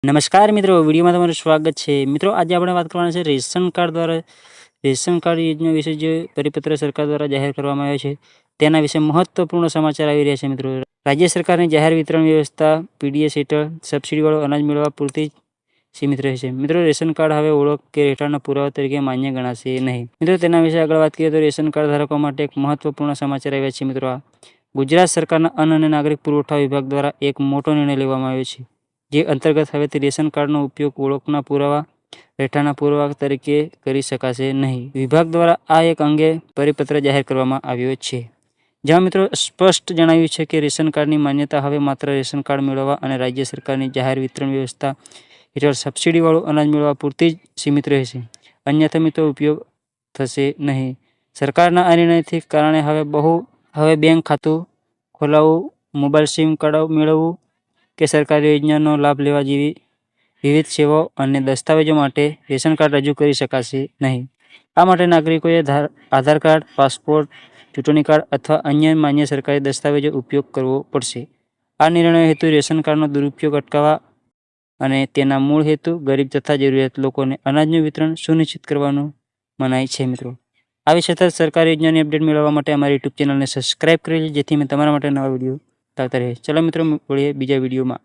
નમસ્કાર મિત્રો, વિડીયોમાં તમારું સ્વાગત છે. મિત્રો, આજે આપણે વાત કરવાના છે રેશન કાર્ડ દ્વારા રેશન કાર્ડ યોજના વિશે જે પરિપત્ર સરકાર દ્વારા જાહેર કરવામાં આવ્યો છે તેના વિશે મહત્વપૂર્ણ સમાચાર આવી રહ્યા છે. મિત્રો, રાજ્ય સરકારની જાહેર વિતરણ વ્યવસ્થા પીડીએસ હેઠળ સબસિડીવાળું અનાજ મેળવવા પૂરતી જ સીમિત રહેશે. મિત્રો, રેશન કાર્ડ હવે ઓળખ કે રહેઠાણના પુરાવા તરીકે માન્ય ગણાશે નહીં. મિત્રો, તેના વિશે આગળ વાત કરીએ તો રેશન કાર્ડ ધારકો માટે એક મહત્વપૂર્ણ સમાચાર આવ્યા છે. મિત્રો, ગુજરાત સરકારના અન્ન અને નાગરિક પુરવઠા વિભાગ દ્વારા એક મોટો નિર્ણય લેવામાં આવ્યો છે, જે અંતર્ગત હવેથી રેશન કાર્ડનો ઉપયોગ ઓળખના પુરાવા રહેઠાણના પુરાવા તરીકે કરી શકાશે નહીં. વિભાગ દ્વારા આ એક અંગે પરિપત્ર જાહેર કરવામાં આવ્યો છે, જ્યાં મિત્રો સ્પષ્ટ જણાવ્યું છે કે રેશન કાર્ડની માન્યતા હવે માત્ર રેશન કાર્ડ મેળવવા અને રાજ્ય સરકારની જાહેર વિતરણ વ્યવસ્થા હેઠળ સબસિડીવાળું અનાજ મેળવવા પૂરતી જ સીમિત રહેશે. અન્યથા મિત્રો ઉપયોગ થશે નહીં. સરકારના આ નિર્ણયથી કારણે હવે બેંક ખાતું ખોલાવવું, મોબાઈલ સિમ કાર્ડ મેળવવું કે સરકારી યોજનાનો લાભ લેવા જેવી વિવિધ સેવાઓ અને દસ્તાવેજો માટે રેશન કાર્ડ રજૂ કરી શકાશે નહીં. આ માટે નાગરિકોએ આધાર કાર્ડ, પાસપોર્ટ, ચૂંટણી કાર્ડ અથવા અન્ય માન્ય સરકારી દસ્તાવેજો ઉપયોગ કરવો પડશે. આ નિર્ણય હેતુ રેશન કાર્ડનો દુરુપયોગ અટકાવવા અને તેના મૂળ હેતુ ગરીબ તથા જરૂરિયાત લોકોને અનાજનું વિતરણ સુનિશ્ચિત કરવાનું મનાય છે. મિત્રો, આવી સતત સરકારી યોજનાની અપડેટ મેળવવા માટે અમારી યુટ્યુબ ચેનલને સબસ્ક્રાઇબ કરી લે, જેથી મેં તમારા માટે નવા વિડીયો લાવતા રહે. ચલો મિત્રો, મળીએ બીજા વિડીયોમાં.